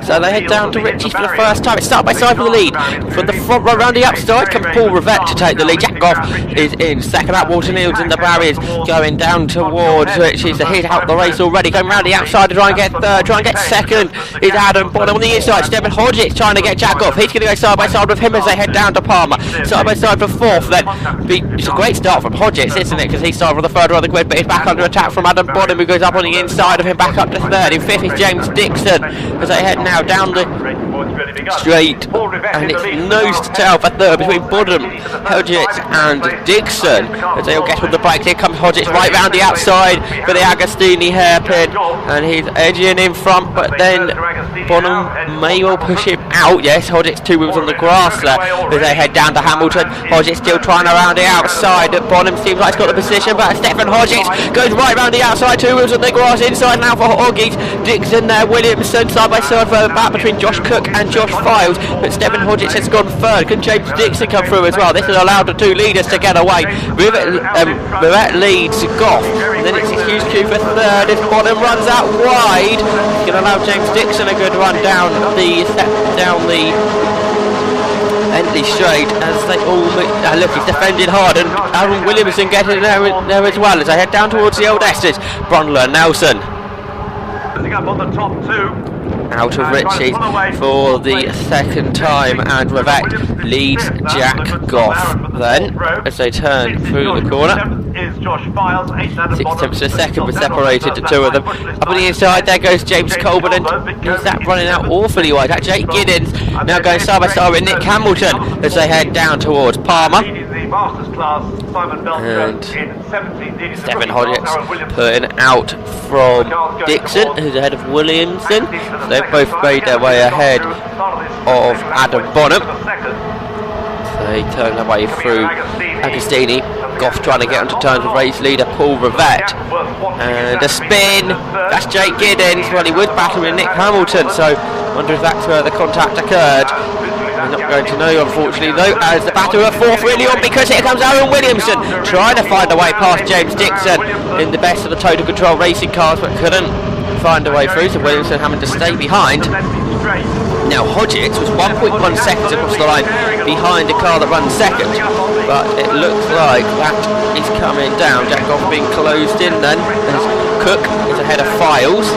So they head down to Ritchie's for the first time. It's side by side for the lead. From the front row round the outside comes Paul Rivette to take the lead. Jack Goff is in second up. Walter Neal's in the barriers, going down towards Ritchie's. He's out the race already. Going round the outside to try and get third, try and get second. Is Adam Bonham on the inside. Stephen Hodges trying to get Jack Goff. He's going to go side by side with him as they head down to Palmer. Side by side for fourth. Then it's a great start from Hodges, isn't it? Because he started on the third row of the grid, but he's back under attack from Adam Bonham, who goes up on the inside of him, back up to third. In fifth is James Dixon as they head now down the straight, and it's nose to tail for third between Bonham, Hodges and Dixon as they all get on the brakes. Here comes Hodges right round the outside for the Agostini hairpin, and he's edging in front, but then Bonham may well push him out. Yes, Hodges two wheels on the grass there as they head down to Hamilton. Hodges still trying around the outside. Bonham seems like he's got the position, but Stephen Hodges goes right round the outside, two wheels on the grass, inside now for Hoggies. Dixon there, Williamson side by side further back between Josh Cook and Josh Files, but Stephen Hodges has gone third. Can James Dixon come through as well? This has allowed the two leaders to get away. Barrett leads Goff, and then it's a huge queue for third as Bonham runs out wide. It's going to allow James Dixon a good run down the Bentley straight as they all look, he's defending hard, and Aaron Williamson getting there as well as they head down towards the old Estes. Brundler, Nelson up on the top two. Out of Ritchie for the second time, and Rivette leads Jack Goff then as they turn through the corner. 6 tenths to a second was separated to two of them. Up on the inside there goes James Colburn, and is that running out awfully wide? Jake Giddens now going side by side with Nick Hamilton as they head down towards Palmer. And Stephen Hodges putting out from Dixon, who's ahead of Williamson. So they've both made their way ahead of Adam Bonham. So they turn their way through Agostini. Goff trying to get onto terms with race leader Paul Rivette. And a spin. That's Jake Giddens. Well, he was battling with Nick Hamilton, so I wonder if that's where the contact occurred. We're not going to know, unfortunately, though, as the battle of fourth really on, because here comes Aaron Williamson trying to find a way past James Dixon in the best of the Total Control racing cars, but couldn't find a way through, so Williamson having to stay behind. Now Hodges was 1.1 seconds across the line behind the car that runs second, but it looks like that is coming down. Jack Goff being closed in then as Cook is ahead of Files,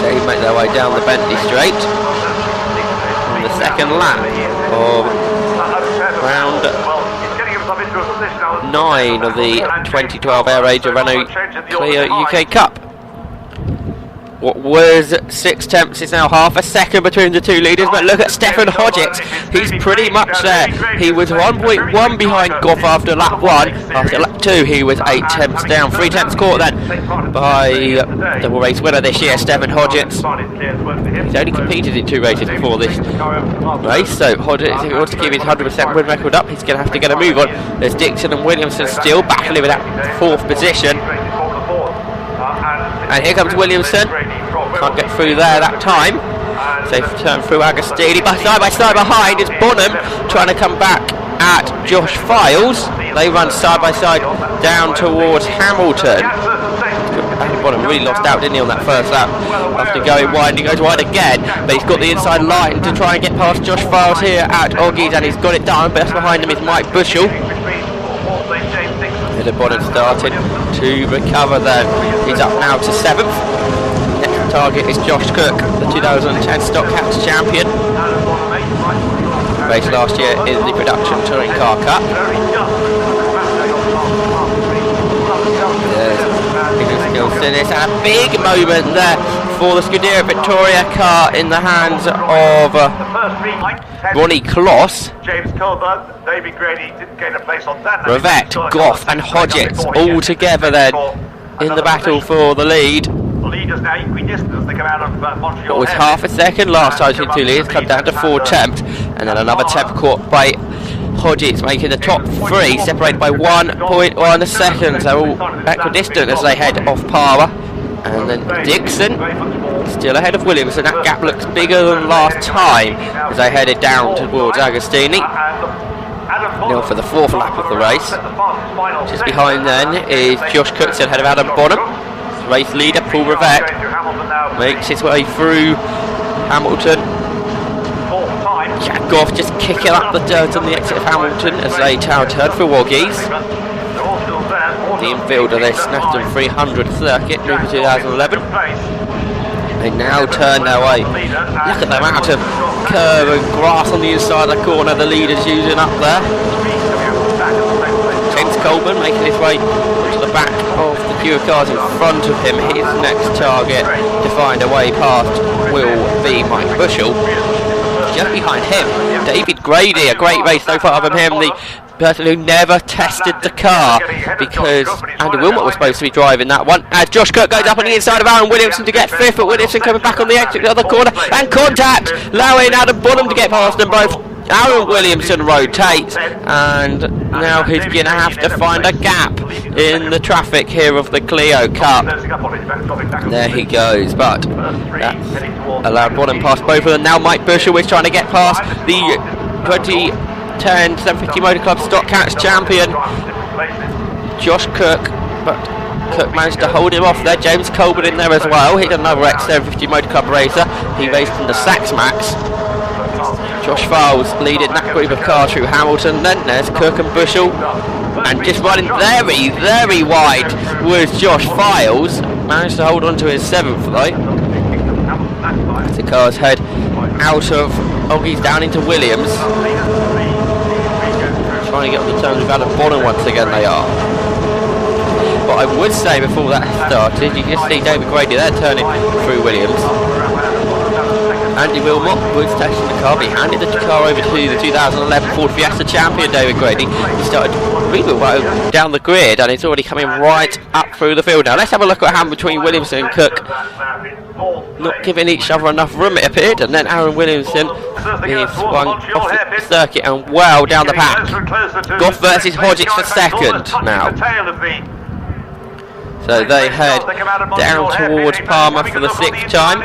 so he make their way down the Bentley straight. The second lap of round 9 of the 2012 Air Ranger Renault Clio UK Cup. What was 6 tenths is now half a second between the two leaders, but look at Stephen Hodges, he's pretty much there. He was 1.1 behind Goff after lap 1, after lap 2 he was 8 tenths down, 3 tenths caught then by the race winner this year, Stephen Hodges. He's only competed in 2 races before this race, so Hodges, if he wants to keep his 100% win record up, he's going to have to get a move on. There's Dixon and Williamson still battling with that 4th position. And here comes Williamson, can't get through there that time, so they turn through Agostini, side by side behind is Bonham trying to come back at Josh Files. They run side by side down towards Hamilton. Bonham really lost out, didn't he, on that first lap after going wide. He goes wide again, but he's got the inside line to try and get past Josh Files here at Oggies, and he's got it done. Best behind him is Mike Bushell. Bonham started to recover then. He's up now to 7th. Next target is Josh Cook, the 2010 Stock Cats champion. Raced last year in the Production Touring Car Cup. It's a big moment there for the Scuderia Victoria car in the hands of Ronnie Kloss. James Colburn, David Grady didn't gain a place on that. Rivette, Goff and Hodges all together then in the battle for the lead. Leaders now equidistant as they come out of Montreal. It was half a second last time between two leaders, come down to 4 tenths, and then another temp caught by Hodges, making the top 3 separated by 1.1 seconds. They're all equidistant as they head off Palmer. And then Dixon still ahead of Williamson. That gap looks bigger than last time as they headed down towards Agostini. Now for the 4th lap of the race. Just behind then is Josh Cookson ahead of Adam Bonham. race leader, Paul Rivett, makes his way through Hamilton. Jack Goff just kicking up the dirt on the exit of Hamilton as they turn for Woggies. The infield of this Snetterton 300 circuit, moving 2011. They now turn their way. Look at the amount of curve and grass on the inside of the corner the leader's using up there. James Coleman making his way to the back of the queue of cars in front of him. His next target to find a way past will be Mike Bushell. Just behind him, David Grady, a great race so far from him, the person who never tested the car because Andy Wilmot was supposed to be driving that one. As Josh Cook goes up on the inside of Aaron Williamson to get fifth, but Williamson coming back on the exit of the other corner and contact, allowing Adam Bonham to get past them both. Aaron Williamson rotates, and now he's going to have to find a gap in the traffic here of the Clio Cup. There he goes, but that allowed Bonham past both of them. Now Mike Bushell is trying to get past the 2010 750 Motor Club Stock Cats champion, Josh Cook, but Cook managed to hold him off there. James Colbert in there as well. He's another ex-750 Motor Club racer. He raced in the Sax Max. Josh Files leading that group of cars through Hamilton. Then there's Cook and Bushell, and just running very, very wide was Josh Files. Managed to hold on to his 7th though. As the cars head out of Oggies down into Williams. Trying to get on the terms with Adam Bonham once again, they are. But I would say before that started, you just see David Grady there turning through Williams. Andy Wilmot was testing the car, but he handed the car over to the 2011 Ford Fiesta champion David Grady. He started really well down the grid, and it's already coming right up through the field now. Let's have a look at what happened between Williamson and Cook. Not giving each other enough room, it appeared, and then Aaron Williamson is swung off the circuit and well down the pack. Goff versus Hodgetts for second now. So they head down towards Palmer for the 6th time.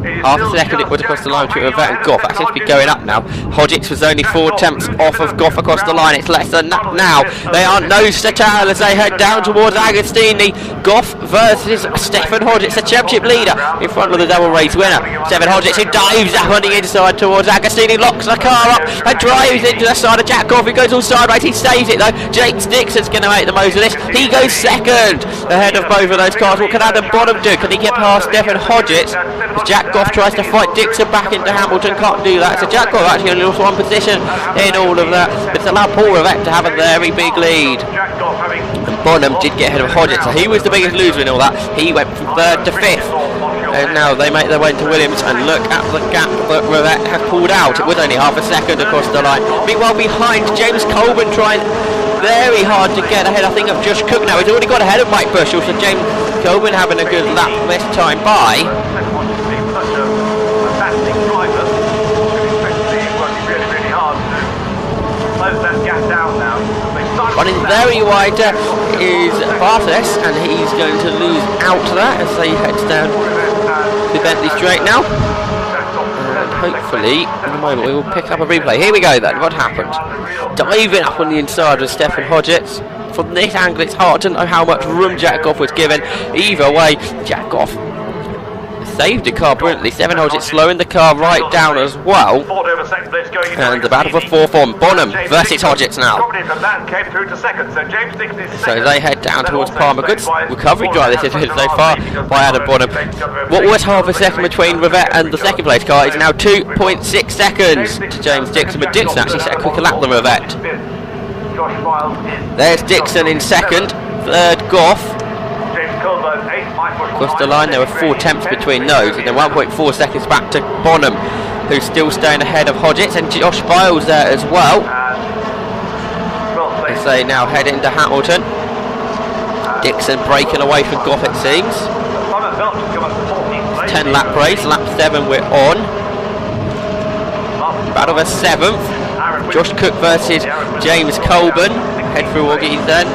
Half a second it would across the line between Rivett and Goff. That seems to be going up now. Hodgetts was only 4 tenths off of Goff across the line. It's less than that now. They are nose to tail as they head down towards Agostini. Goff versus Stephen Hodgetts, the championship leader, in front of the double race winner. Stephen Hodgetts, who dives up on the inside towards Agostini, locks the car up and drives into the side of Jack Goff, who goes all sideways. He saves it though. James Dixon's going to make the most of this. He goes second ahead of both of those cars. What can Adam Bonham do? Can he get past Stephen Hodgetts? As Jack Goff tries to fight Dixon back into Hamilton, can't do that. So Jack Goff actually only lost 1 position in all of that. It's allowed Paul Rivett to have a very big lead. And Bonham did get ahead of Hodgetts, so he was the biggest loser in all that. He went from 3rd to 5th. And now they make their way into Williams, and look at the gap that Rivett has pulled out. It was only half a second across the line. Meanwhile behind, James Coleman trying very hard to get ahead, I think, of Josh Cook now. He's already got ahead of Mike Bushell, so James Coleman having a good lap this time by. Running very wide is Bartes, and he's going to lose out to that as they head down to Bentley Straight now. And hopefully, in a moment, we will pick up a replay. Here we go then, what happened? Diving up on the inside of Stephen Hodgetts. From this angle, it's hard to know how much room Jack Goff was given. Either way, Jack Goff saved the car brilliantly. Stephen Hodgetts slowing the car right down as well. And the battle for 4th on Bonham versus Hodgetts now. So they head down towards Palmer. Good recovery drive this is so far by Adam Bonham. What was half a second between Rivett and the 2nd place car is now 2.6 seconds to James Dixon, but Dixon actually set a quicker lap than Rivett. There's Dixon in 2nd, 3rd Goff. Across the line there were 4 tenths between those, and then 1.4 seconds back to Bonham, who's still staying ahead of Hodgetts, and Josh Files there as well. As they now head into Hamilton. Dixon breaking away from Goff, it seems. 10 lap race, lap 7 we're on. Battle for 7th. Josh Cook versus James Colburn. Head through Oggies then.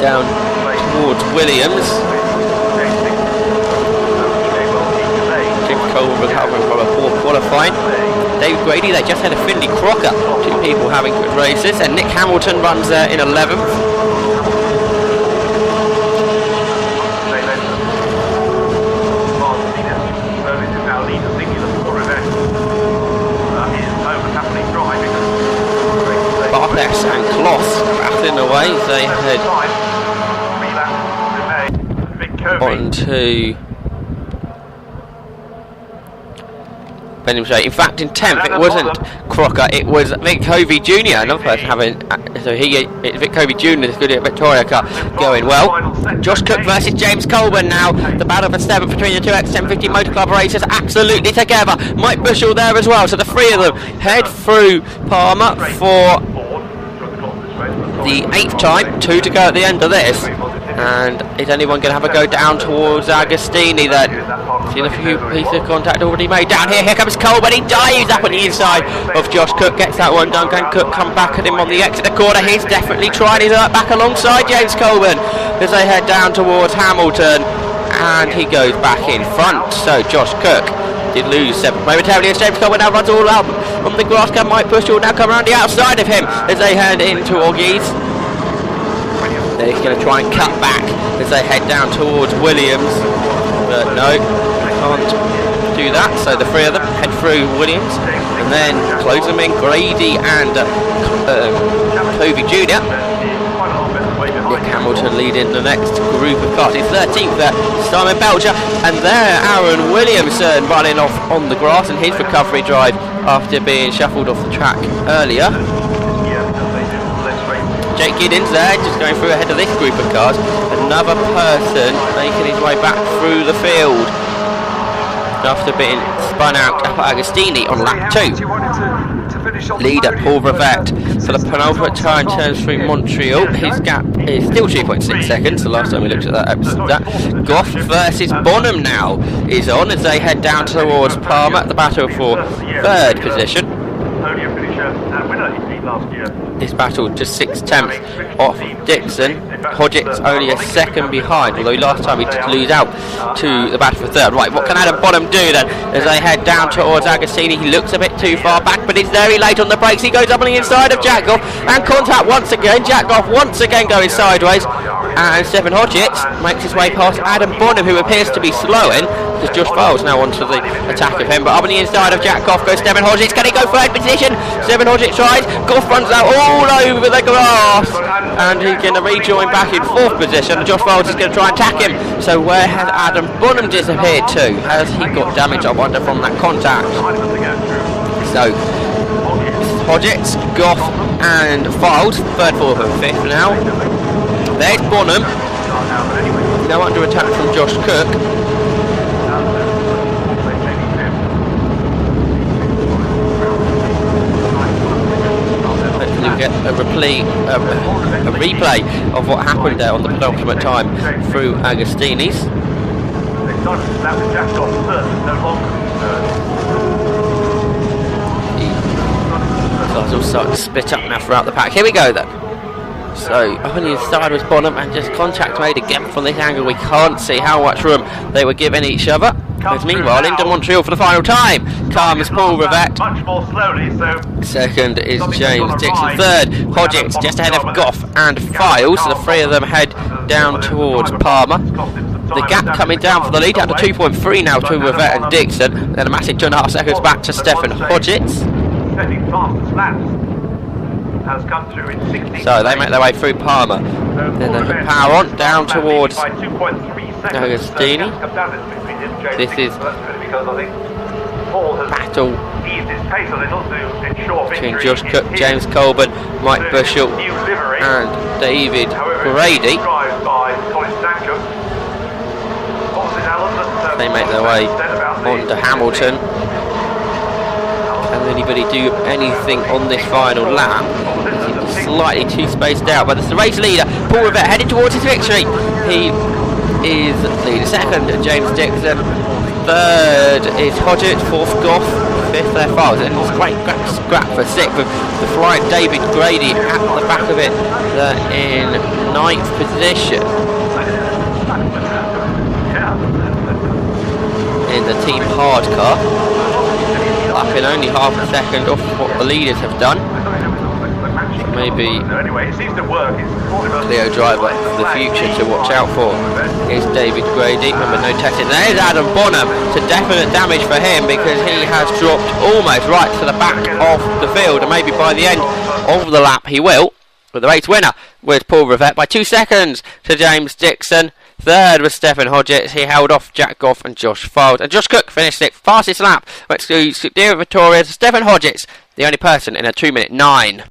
Down towards Williams. James Colburn recovering from a poor qualifying. David Grady, they just had a Finley Crocker. 2 people having good races, and Nick Hamilton runs there in 11th. way. They head on to in fact, in 10th, it wasn't Crocker, it was Vic Covey Jr., another person having, Vic Covey Jr. is good at Victoria Cup, going well. Josh Cook versus James Colburn now, the battle for 7th between the two X1050 Motor Club racers, absolutely together. Mike Bushell there as well, so the three of them head through Palmer for the 8th time, 2 to go at the end of this. And is anyone going to have a go down towards Agostini then? Seen a few pieces of contact already made down here. Here comes Colburn. He dives up on the inside of Josh Cook. Gets that one done. Can Cook come back at him on the exit of the corner? He's definitely trying his luck back alongside James Colburn as they head down towards Hamilton. And he goes back in front. So Josh Cook did lose 7th momentarily as James Colburn now runs all up on the grass. Can Mike Bushell now come around the outside of him as they head into Oggies. They're going to try and cut back as they head down towards Williams, but no, can't do that. So the three of them head through Williams and then close them in. Grady and Covey Jr. Nick Hamilton leading the next group of cars. In 13th there, Simon Belcher, and there Aaron Williamson running off on the grass in his recovery drive after being shuffled off the track earlier. Jake Giddens there, just going through ahead of this group of cars. Another person making his way back through the field after being spun out at Agostini on lap 2. Leader Paul Rivette for the penultimate time turns through Montreal. His gap is still 2.6 seconds, the last time we looked at that episode. Goff versus Bonham now is on as they head down towards Palmer at the battle for 3rd position. This battle just 6/10 off Dixon. Hodgett's only a second behind, although last time he did lose out to the battle for 3rd. Right, what can Adam Bonham do then as they head down towards Agostini? He looks a bit too far back, but he's very late on the brakes. He goes up on the inside of Jack Goff and contact once again. Jack Goff once again going sideways, and Stephen Hodgetts makes his way past Adam Bonham, who appears to be slowing because Josh Files now onto the attack of him. But up on the inside of Jack Goff goes Stephen Hodgetts. Can he go 3rd position? Stephen Hodgetts tries. Goff runs out all over the grass, and he's going to rejoin back in 4th position. Josh Files is going to try and attack him. So where has Adam Bonham disappeared to? Has he got damage, I wonder, from that contact? So Hodgetts, Goff and Files, 3rd, 4th and 5th now. There's Bonham, now under attack from Josh Cook. Hopefully we'll get a replay of what happened there on the penultimate time through Agostini's. Cars will start to split up now throughout the pack. Here we go then. So up on the inside was Bonham, and just contact made again from this angle. We can't see how much room they were giving each other. As meanwhile, into Montreal for the final time comes Paul Rivette. Much more slowly, so 2nd is James Dixon. 3rd, Hodgetts, just ahead of Goff and Files. So the three of them head down towards Palmer. The gap coming down for the lead, down to 2.3 now to Rivette and Dixon. Then a massive 2.5 seconds back to Stephen Hodgetts. So they make their way through Palmer. Then they power on down towards Agostini. This is battle between Josh Cook, James Colburn, Mike Bushell and David Grady. They make their way on to Hamilton. Can anybody do anything on this final lap? He's slightly too spaced out, but it's the race leader, Paul Rivette, heading towards his victory. He is leader. 2nd, James Dixon. 3rd is Hodgetts. 4th, Goff. 5th, their Files. And it's a great scrap for 6th with the flying David Grady at the back of it in 9th position. In the team hard car. Up in only half a second off what the leaders have done. Maybe Clio driver for the future to watch out for is David Grady. Remember, no testing. There's Adam Bonham. It's a definite damage for him because he has dropped almost right to the back of the field, and maybe by the end of the lap he will. But the race winner was Paul Rivette by 2 seconds to James Dixon. Third was Stephen Hodgetts. He held off Jack Goff and Josh Fold. And Josh Cook finished 6th. Fastest lap went to Victoria Stephen Hodgetts, the only person in a 2-minute 9.